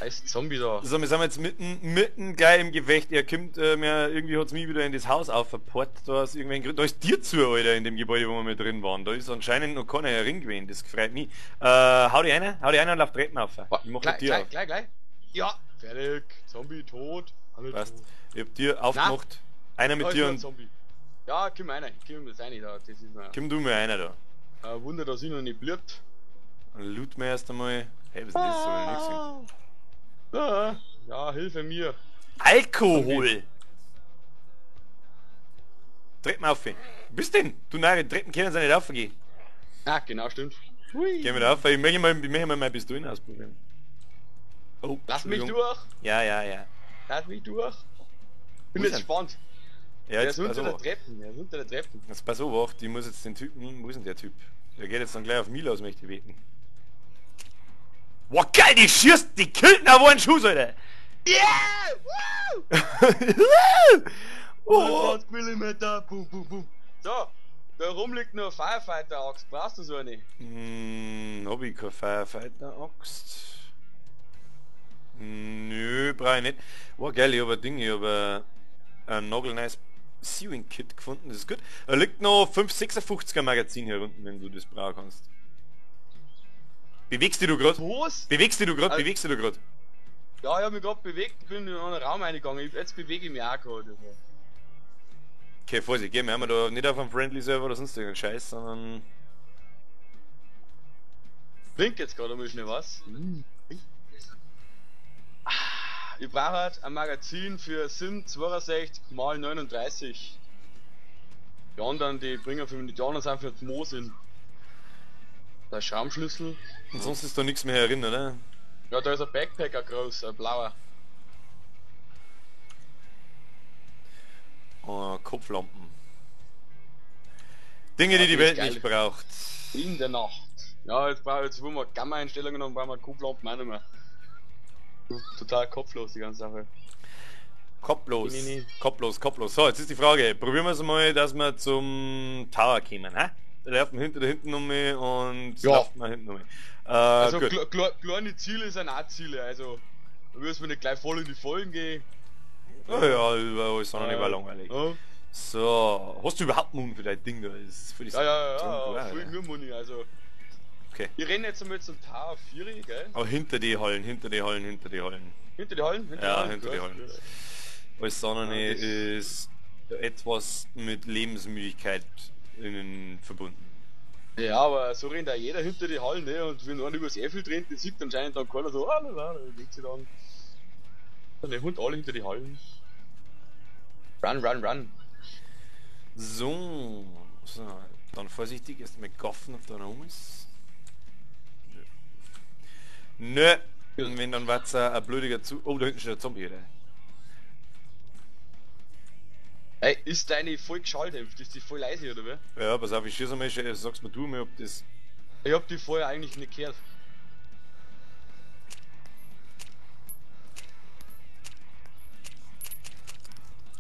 Heißt Zombie da. So, wir sind jetzt mitten gleich im Gefecht. Er kommt, irgendwie hat's mich wieder in das Haus aufverport. Da ist irgendwelchen Grund. Da ist Tier zu, Alter, in dem Gebäude, wo wir mit drin waren. Da ist anscheinend noch keiner herin gewesen. Das freut mich. Hau die eine und lauf Treppen auf. Ich mach die Tür auf. Gleich. Ja, fertig. Zombie tot. Alle Passt. tot. Ich hab Tür aufgemacht. Einer mit Da ist dir noch ein und... Zombie. Ja, komm einer. Komm, das eine da. Das ist mir. Komm du mir einer da. Wunder, dass ich noch nicht blüht. Dann loot mir erst einmal. Hey, was ist das? Soll nix sein. Ja, hilfe mir. Alkohol! Treppen auf. Wo bist denn? Du nein, Treppen können sie nicht aufgehen. Ah, genau, stimmt. Hui. Geh wieder auf, ich möchte mal meine Pistolen ausprobieren. Oh, Lass mich Entschuldigung. durch. Ja. Lass mich durch. Bin Wo jetzt ist gespannt. Ja, Der jetzt ist pass unter der auf. Treppen. Der ist unter der Treppen. Jetzt pass auf, ich muss jetzt den Typen, wo ist denn der Typ? Der geht jetzt dann gleich auf mich los, möchte ich beten. Wow, geil, die schießt, die killt nach wo ein Schuss, Alter! Yeah! Woo! Oh. 120 Millimeter. Boom, boom, boom. So, da rum liegt noch ein Firefighter-Axt. Brauchst du so eine? Hab ich keine Firefighter-Axt? Nö, brauch ich nicht. Wow, geil, ich hab ein Ding, ich hab ein nagelnice Sewing Kit gefunden, das ist gut. Da liegt noch 5,56er Magazin hier unten, wenn du das brauchen kannst. Bewegst dich du grad? Was? Bewegst dich du grad? Ja, ich hab mich gerade bewegt, bin in einen Raum reingegangen. Jetzt bewege ich mich auch gerade. Okay, Vorsicht, gehen wir da nicht auf einem Friendly Server oder sonst irgendeinen Scheiß, sondern... Blinkt jetzt gerade mal schnell was. Ich brauche halt ein Magazin für Sim 62 x 39. Die anderen, die bringen für mich, die anderen sind für das Moosin. Der Schamschlüssel. Und sonst ist da nichts mehr herin, oder? Ja, da ist ein Backpacker groß, ein blauer. Oh, Kopflampen. Dinge, die die das ist Welt geil. nicht braucht. In der Nacht. Ja, jetzt wo wir Gamma-Einstellungen haben, brauchen wir Kuhlampen auch nicht mehr. Total kopflos die ganze Sache. Kopflos. Nee. Kopflos. So, jetzt ist die Frage. Probieren wir es mal, dass wir zum Tower kommen, hä? Da laufen wir da hinten um mich und Ja. laufen wir hinten um mich. Also gut. kleine Ziele sind auch Ziele, also da müssen wir nicht gleich voll in die Vollen gehen. Ja, ist noch nicht mal langweilig. Ja, So, hast du überhaupt Mund für dein Ding da? Das ist für die ja, voll nur Money, also. Okay. Wir rennen jetzt einmal zum Tower 4, gell? Aber hinter die Hallen. Hinter die Hallen? Ja, hinter die Gut. Hallen. Alles andere ist etwas mit Lebensmüdigkeit verbunden. Ja, aber so rennt auch jeder hinter die Hallen, ne? Und wenn einer übers Äffel rennt, den sieht anscheinend dann keiner so, dann legt sie dann. Dann Hund alle hinter die Hallen. Run. So, dann vorsichtig, erst mal gaffen auf deiner Hummus. Nö. Und wenn dann wird's ein blödiger zu... Oh, da hinten steht ein Zombie, oder? Ey, ist deine voll geschalldämpft? Ist die voll leise, oder wie? Ja, pass auf, ich schieße mal, sag's mir du mir, ob das... Ich hab die vorher eigentlich nicht gehört.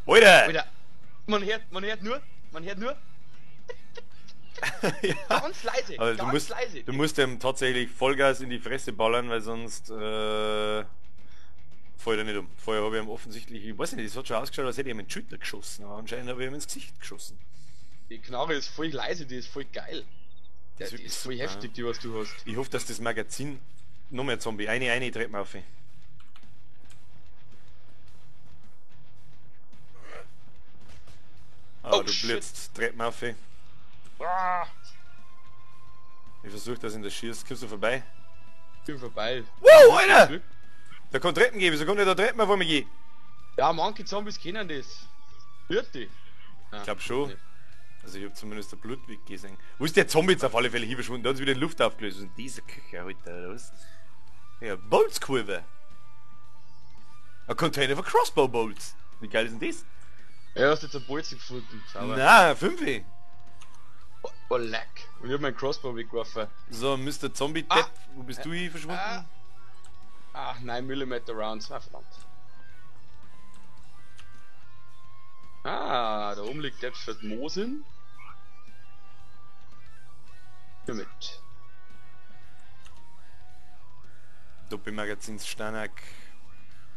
Alter! Man hört nur. Ja. Ganz leise, Aber ganz leise. du musst dem tatsächlich Vollgas in die Fresse ballern, weil sonst fällt er nicht um. Vorher habe ich ihm offensichtlich, ich weiß nicht, das hat schon ausgeschaut, als hätte ich ihm in den Schulter geschossen, aber anscheinend habe ich ihm ins Gesicht geschossen. Die Knarre ist voll leise, die ist voll geil. Ja, die ist voll heftig, die was du hast. Ich hoffe, dass das Magazin... Noch mehr Zombie, eine Treppe auf. Oh, du shit. blitzt, Treppen auf. Ah, Ich versuche das in der Schieß. Kommst du vorbei? ich bin vorbei. Wow, Alter! Da kann Treppen gehen, wieso kommt nicht da Treppen auf mich gehen? Ja, manche Zombies kennen das. Hört die? Ich glaube schon. Also ich habe zumindest der Blutweg gesehen. Wo ist der Zombie jetzt auf alle Fälle hingeschwunden? Da hat es wieder in Luft aufgelöst. Was ist denn diese Küche heute, oder was? Ja, Bolzkurve. Ein Container für Crossbow Bolts. Wie geil ist denn das? Ja, hast jetzt ein Bolzen gefunden. Sauber. Na, 5. Oh, leck. Und ich hab meinen Crossbow weggeworfen. So, Mr. Zombie Depp, wo bist du hier verschwunden? Ach, 9 mm Rounds. Ah, verdammt. Da oben liegt Deptford Moosin. Hier mit. Doppelmagazins Stanak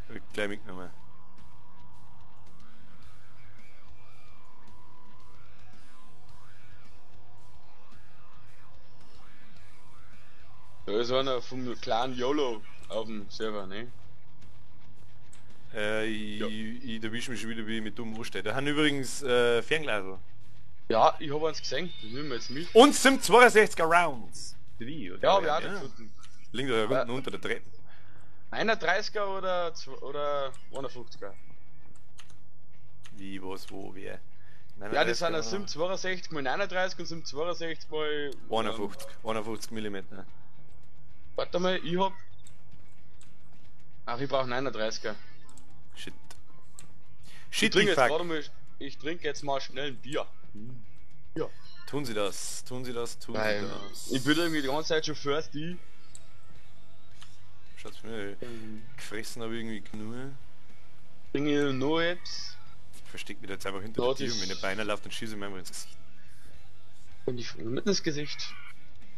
wird gleich mitgenommen. Da ist einer vom kleinen YOLO auf dem Server, ne? Ich erwische mich schon wieder, wie ich mit dumm anstehe. Da haben übrigens Fernglasel. Ja, ich hab eins gesehen, das nehmen wir jetzt mit. Und sind 62er Rounds. Für die, oder? Ja, hab ich auch ja. gefunden. Liegt da unten unter der Treppe. 31er oder 51er? Wie, was, wo, wer? Ja, das sind ein Sim 62 x 39 und Sim 62 x 51 mm. Warte mal, ich hab. Ach, ich brauch 39er. Shit. Ich Shit, trinke jetzt fuck. gerade mal. Ich trinke jetzt mal schnell ein Bier. Ja. Tun Sie das, tun Sie das, tun Weil Sie das. ich bin irgendwie die ganze Zeit schon thirsty. Schaut's mir, gefressen habe ich irgendwie genug. Trinke noch jetzt. Ich versteck mich da jetzt einfach hinter Ja, der Tür das- und wenn der Beine läuft, dann schieße ich mir einfach ins Gesicht. Und ich mitten ins Gesicht.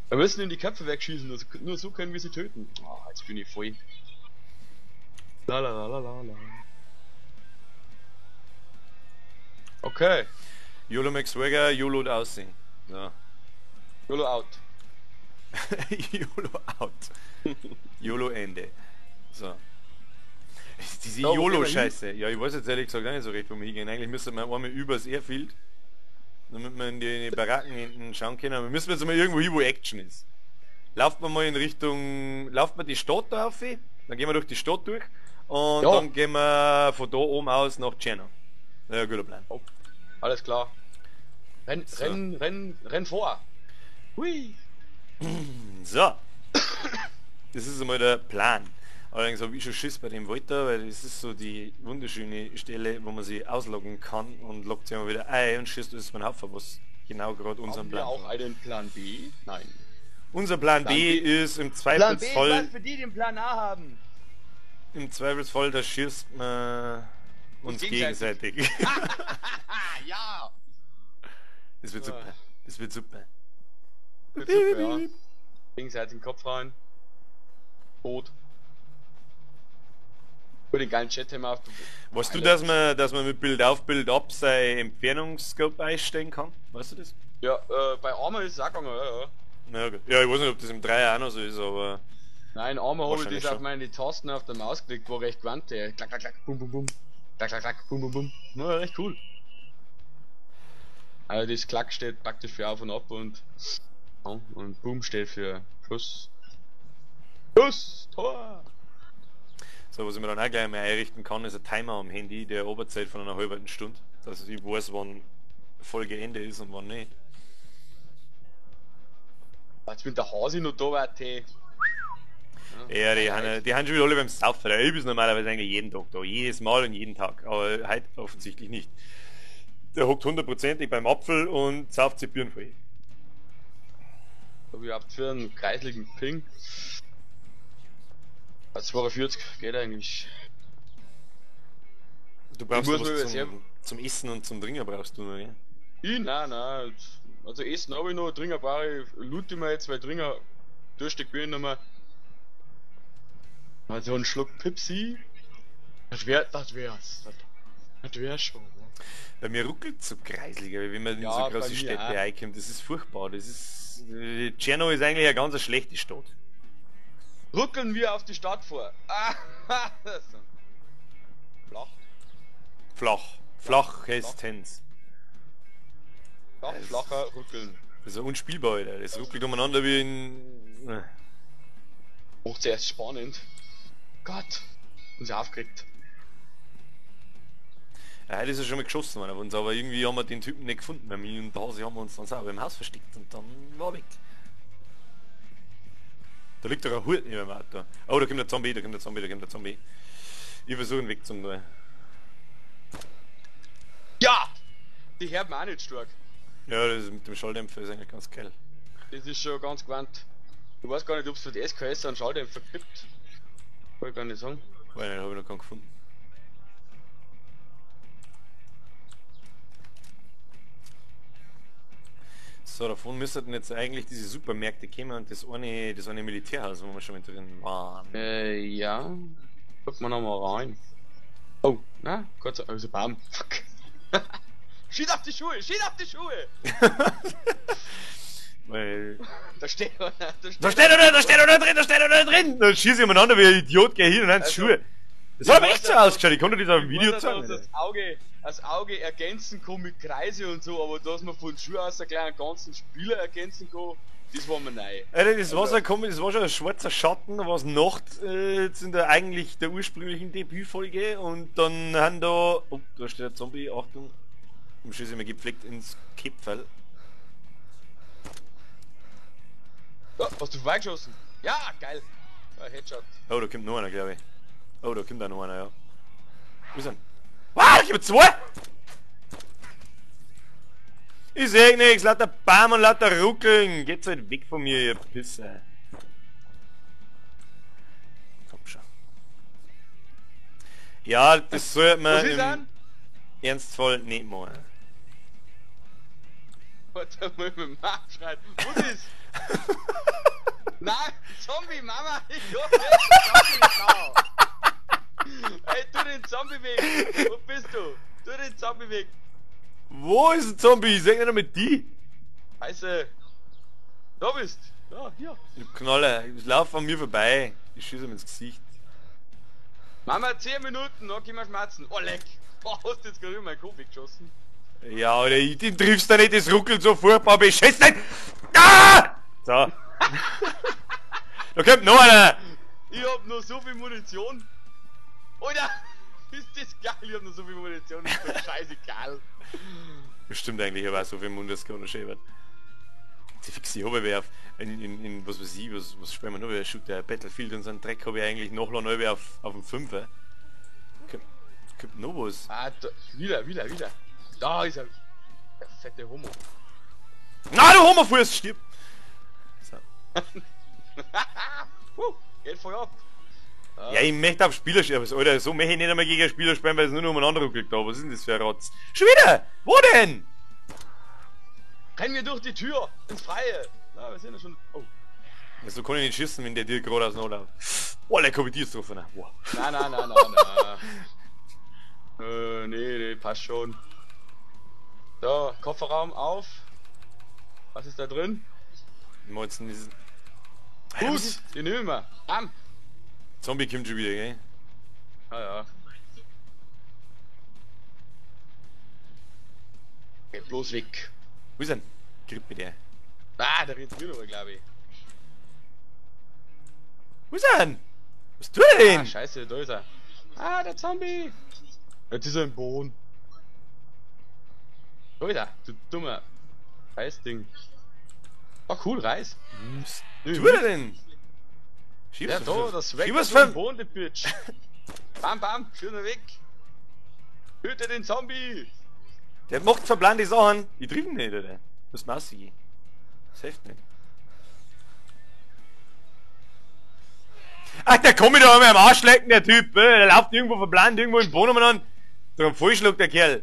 Wir müssen in die Köpfe wegschießen, nur so können wir sie töten. Oh, jetzt bin ich voll. La la la la la la. Okay, YOLO Max Swagger, YOLO aussehen. So. YOLO out. YOLO out. YOLO Ende. So. Diese Ja, wo gehen wir YOLO-Scheiße. Ja, ich weiß jetzt ehrlich gesagt auch nicht so recht, wo wir hingehen. Eigentlich müsste man einmal übers Airfield, damit wir in die Baracken hinten schauen können. Aber wir müssen jetzt mal irgendwo hin, wo Action ist. Laufen wir mal in Richtung, laufen wir die Stadt da auf, dann gehen wir durch die Stadt durch und Ja. dann gehen wir von da oben aus nach Tscherno. Ja, guter Plan. Oh, alles klar. Renn, So. renn vor. Hui. So. Das ist einmal der Plan. Allerdings habe ich schon Schiss bei dem Wald da, weil das ist so die wunderschöne Stelle, wo man sich ausloggen kann und loggt sich immer wieder ein und schießt alles mein Haufen, was genau gerade unseren Haben wir Plan auch war. einen Plan B? Nein. Unser Plan Plan B B. ist im Plan B ist Zweifelsfall, was für die den Plan A haben. da schießt man uns gegenseitig. gegenseitig. Ah, ja. Das wird super. Das wird super. Wird super, ja. Gegenseitig den Kopf rein. Tot. Für den geilen Chat haben wir auf. Weißt du, Alter. dass man mit Bild auf Bild ab sein Entfernungsscope einstellen kann? Weißt du das? Ja, bei Arma ist es auch gegangen, ja, ja. Na okay. Ja, ich weiß nicht, ob das im 3 auch noch so ist, aber Nein, Arma habe ich Wahrscheinlich das auf schon. meine Tasten auf der Maus geklickt, war recht gewandt, ey. Klack, klack, klack, bum, bum, bum. Klack, klack, klack, bum, bum, bum. Na, recht cool. Also das Klack steht praktisch für auf und ab und Boom steht für Schuss. Schuss, Tor! so, was ich mir dann auch gleich mal einrichten kann, ist ein Timer am Handy, der Oberzeit von einer halben Stunde. Dass ich weiß, wann Folgeende ist und wann nicht. Jetzt mit der Hasi noch da war, Tee. Ja, die haben schon wieder alle beim Saufen. Ich bin normalerweise eigentlich jeden Tag da, jedes Mal und jeden Tag, aber heute offensichtlich nicht. Der hockt 100%ig beim Apfel und sauft sich Birnen voll. Hab ich habt für einen kreisligen Ping. 42 geht eigentlich. Du brauchst muss noch mal was sehr- zum Essen und zum Trinken brauchst du noch, ja? Nein. Also Essen habe ich noch, Trinken brauche ich, loote ich mir jetzt, weil Trinken durstig bin ich nicht mehr. Also ein Schluck Pepsi. Das wär's schon. Ne? Bei mir ruckelt so kreisliger, wenn man in Ja, so bei große mir Städte auch. reinkommt. Das ist furchtbar. Das ist. Tscherno ist eigentlich eine ganz schlechte Stadt. Ruckeln wir auf die Stadt vor. Ah, so. Flach. Flachestens. Flacher Ruckeln. Das ist unspielbar, Alter. Das ruckelt umeinander wie in. Macht's erst spannend. Gott. Uns aufgeregt. Ja, heute ist er schon mal geschossen worden auf uns, aber irgendwie haben wir den Typen nicht gefunden bei mir und da haben wir uns dann sauber im Haus versteckt und dann war er weg. Da liegt doch ein Hut neben dem Auto. Oh, da kommt der Zombie. Ich versuche ihn wegzumdrehen. Ja! Die hört man auch nicht stark. Ja, das mit dem Schalldämpfer ist eigentlich ganz geil. Das ist schon ganz gewandt. Ich weiß gar nicht, ob es für die SKS einen Schalldämpfer gibt. Kann ich gar nicht sagen. Weil den habe ich noch keinen gefunden. So, davon müssten jetzt eigentlich diese Supermärkte kommen und das eine Militärhaus, wo wir schon mit drin waren. Ja. Guck mal nochmal rein. Oh, na, kurz, also bam. Fuck. Schieß auf die Schuhe, schieß auf die Schuhe! Weil... Da steht einer, Da steht einer drin! Dann schieße ich umeinander wie ein Idiot, geh hin und ans Also, Schuhe. Das hat aber echt so ausgeschaut, ich konnte das auf dem Video muss ja zeigen. das Auge ergänzen kann mit Kreise und so, aber dass man von Schuh aus einen kleinen ganzen Spieler ergänzen kann, das war mir neu. Alter, das war so ein komisch, das war schon ein schwarzer Schatten, da war es Nacht jetzt in der eigentlich der ursprünglichen Debütfolge und dann haben da... Oh, da steht ein Zombie, Achtung. Im Schüsse mir gepflegt ins Kipferl. Oh, hast du vorbeigeschossen? Ja, geil. Headshot. Oh, da kommt noch einer, glaube ich. Oh, da kommt auch noch einer, ja. Wo ist er? Ah, ich hab zwei! Ich seh nix, lauter Bam und lauter Ruckeln. Geht's halt weg von mir, ihr Pisse. Komm schon. Ja, das sollte man Was ist im denn? Ernstfall nicht machen. Warte mal mit dem Mann schreit. Was ist? Nein, Zombie, Mama, ich hab nicht Zombie, Ey, tu den Zombie weg. Wo bist du? Tu den Zombie weg. Wo ist ein Zombie? Ich sag nicht mit die. Scheiße. Da bist. Ja, hier. Du Knaller, ich lauf an mir vorbei. Ich schieße ihm ins Gesicht. Mama, 10 Minuten, dann können wir schmerzen. Oh, leck. Oh, hast du jetzt gerade in meinen Kopf geschossen? Ja, Alter, den triffst du nicht, das ruckelt so furchtbar beschissen. Ah! So. Da kommt noch einer. Ich hab noch so viel Munition. Alter, ist das geil, ich hab noch so viel Munition, ist doch scheißegal. Bestimmt eigentlich, aber auch so viel Mund, das kann noch schön werden. Die fixe habe ich in was weiß ich, was spielen wir noch, wer shoot der Battlefield und so einen Dreck habe ich eigentlich noch neu auf dem 5er. Kommt noch was. Ah, da, wieder. Da ist er. Der fette Homo. Na, du Homofuß, stirb! So. Geht voll ab. Ja, ich möchte auf Spieler spielen, aber Alter, so möchte ich nicht einmal gegen einen Spieler spielen, weil es nur noch umeinander ruckelt da. Was ist denn das für ein Rotz? Schon wieder! Wo denn? Rennen wir durch die Tür ins Freie. Na, wir sind ja schon. Oh. Ja, so kann ich nicht schießen, wenn der dir gerade aus dem Auto läuft. Oh, lecker, wie die ist drauf. Wow. Nein. Nee, passt schon. So, Kofferraum auf. Was ist da drin? Meinst du diesen... Fuß, den nehmen wir. Bam. Zombie kommt schon wieder, gell? Ja. Geht bloß weg. Wo ist denn? Grip mit der. Ah, da rennt mir noch, glaube ich. Wo ist er denn? Was tut er denn? Ah, scheiße, da ist er. Ah, der Zombie. Jetzt ist er im Boden. Da ist er, du dummer Reisding. Oh cool, Reis. Was tut er denn? Schieb's Ja, da, das weg was vom für... Boden, die Bitch. Bam, schön weg. Töte den Zombie. Der macht verblande Sachen. Ich triff ihn nicht, oder? Das muss ich. Das hilft nicht. Ach, der kommt da einmal am Arsch lecken, der Typ. Der läuft irgendwo verblendet, irgendwo im Boden an. Darum vollschluckt der Kerl.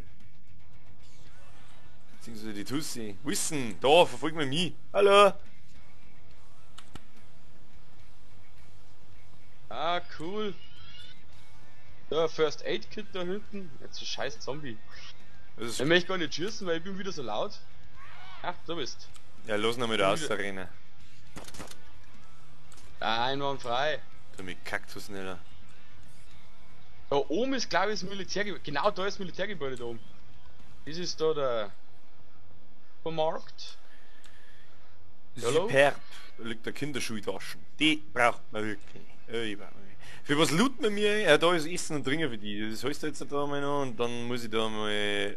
Beziehungsweise die Tussi. Wissen, da, verfolgt man mich. Hallo. Ah, cool. Da, First Aid Kit da hinten. Jetzt so scheiß Zombie. Das ist Ich möchte gar nicht schießen, weil ich bin wieder so laut. Ach, du bist. ja, los noch mit aus der Arena. Einwandfrei. Da mit Kaktus schneller. Da oben ist, glaube ich, das Militärgebäude. Genau da ist das Militärgebäude da oben. Das ist da der Supermarkt. Hallo? Superb. Da liegt der Kinderschultaschen. Die braucht man wirklich. Für was loot man mir? Ja, da ist Essen und Trinken für die. Das heißt jetzt da mal noch und dann muss ich da mal...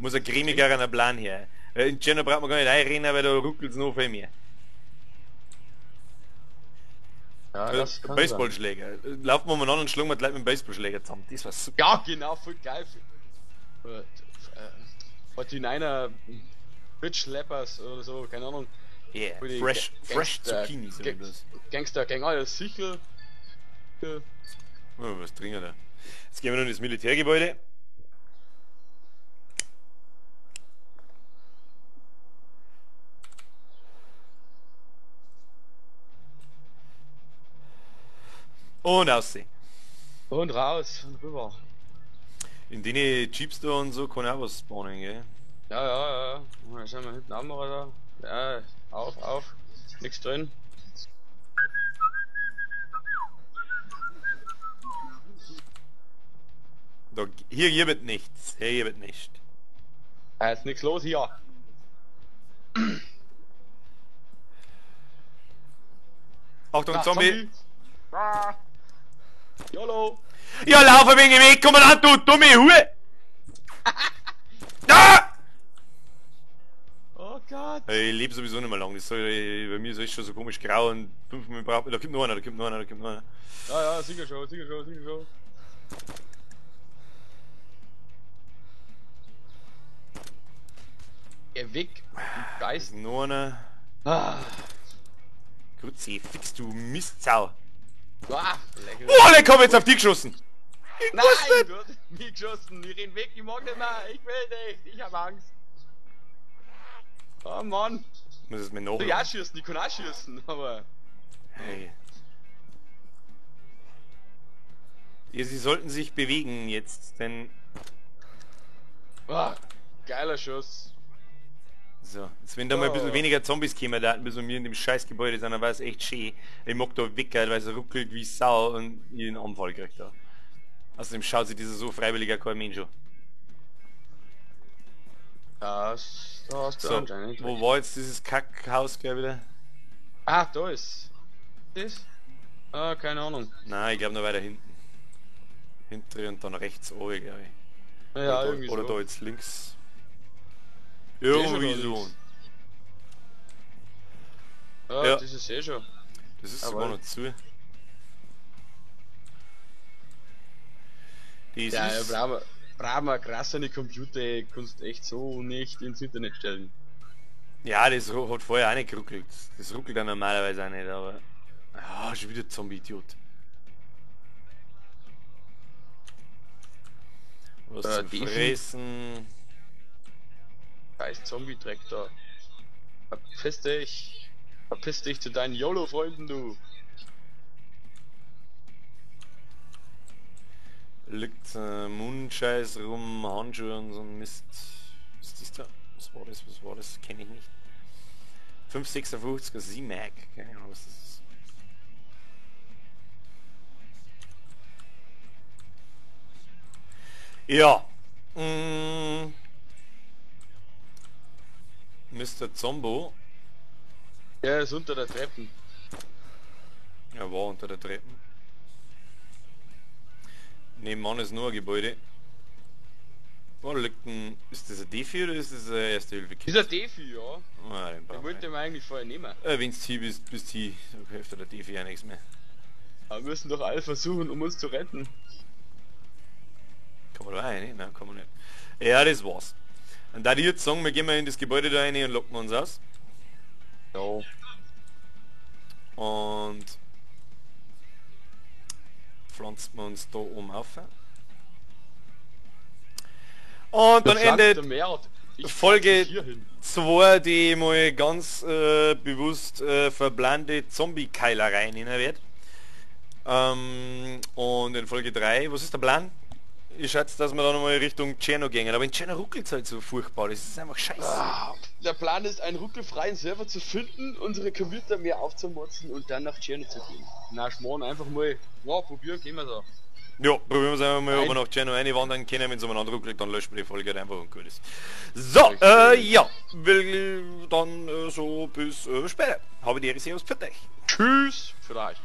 Muss ein cremiger Plan her. In China braucht man gar nicht reinrennen, weil da ruckelt es noch viel mehr. Ja, das kann Baseballschläger. Laufen wir mal an und schlagen wir gleich mit dem Baseballschläger zusammen. Das war super. Ja, genau, voll geil. 49er Bitch Slappers oder so, keine Ahnung. Yeah, Für die fresh Zucchini so das. Gangster Gang, alles Sichel. Oh, was trinken da? Jetzt gehen wir noch in das Militärgebäude. Und aussehen. Und raus und rüber. In den Jeeps da und so kann auch was spawnen, gell? Ja. Da sind wir hinten am da. Ja, auf. Nichts drin. Da, hier wird nichts. Hier wird nichts. Ist nichts los hier. Achtung, Na, Zombie! Ah. YOLO! Ja, lauf ein wenig weg, komm mal an, du dumme Hure! Ah! Oh Gott! Hey, ich lebe sowieso nicht mehr lang. Das soll, bei mir ist es schon so komisch grau und 5 Minuten braucht. Da kommt noch einer. Ja, sicher schon. Geh weg, du Geist. Noch einer. Ah. Grüezi, fix du Mistsau. Lecker. Oh, der kommt jetzt auf dich geschossen. Nein, du hast mich geschossen. Ich renn weg, ich mag nicht mehr. Ich will nicht. Ich hab Angst. Oh Mann. Muss es mir noch. Ich kann auch schießen, aber... Hey. Ja, sie sollten sich bewegen jetzt, denn... Geiler Schuss. So, jetzt wenn da mal ein bisschen weniger Zombies kämen, da bis wir in dem scheiß Gebäude sind, dann war es echt schön. Ich mag da weg, weil es ruckelt wie Sau und ich einen Anfall kriegt da. Außerdem schaut sich dieser so freiwilliger kein Mensch an. Da hast du So, anscheinend. wo war jetzt dieses Kackhaus gleich wieder? Da ist. Das? Keine Ahnung. Nein, ich glaube noch weiter hinten. Hintere und dann rechts oben, glaube ich. Ja, oder irgendwie oder so. da jetzt links. schon Irgendwie da so. links. Ja. Das ist eh schon. Das ist Aber- sogar noch zu. Das Ja, ist... brauchen wir krass eine Computer, kannst echt so nicht ins Internet stellen. Ja, das hat vorher auch nicht geruckelt. Das ruckelt dann normalerweise auch nicht, aber... Ah, schon wieder Zombie-Idiot. Was zum die- Fressen... Scheiß Zombie-Traktor. Verpiss dich zu deinen YOLO-Freunden, du. Liegt Mundscheiß rum, Handschuhe und so ein Mist. Was ist das da? Was war das? Kenne ich nicht. 556er Z-Mac. Keine Ahnung, was das ist. Ja. Mr. Zombo. Er ist unter der Treppen. Er war unter der Treppe. Nebenan ist nur ein Gebäude. Wo liegt ein... Ist das ein Defi oder ist das ein Erste-Hilfe-Kit? Dieser Defi, ja. Ah, den Den brauchen wollte wir. man eigentlich vorher nehmen. Wenn's hier bist hier, dann hilft der Defi ja nichts mehr. Aber wir müssen doch alle versuchen, um uns zu retten. Kann man da rein? Nein, kann man nicht. Ja, das war's. Und da die jetzt sagen, wir gehen mal in das Gebäude da rein und locken uns aus. Ja. Und pflanzt man uns da oben auf. Und dann endet Folge 2, die mal ganz bewusst verblende Zombie-Keilereien inne wird. Und in Folge 3, was ist der Plan? Ich schätze, dass wir dann nochmal Richtung Tscherno gehen. Aber in Tscherno ruckelt es halt so furchtbar, das ist einfach scheiße. Der Plan ist, einen ruckelfreien Server zu finden, unsere Computer mehr aufzumotzen und dann nach Tscherno zu gehen. Na, schmarrn, einfach mal. Ja, probieren, gehen wir da. Ja, probieren wir es einfach mal, ob wir Nein. nach Tscherno reinwandern können. Wenn es umeinander ruckelt, dann löschen wir die Folge halt einfach und gut ist. So, Richtig. ja, will dann so bis später. Habe die Ehre, Servus, für euch. Tschüss. Vielleicht.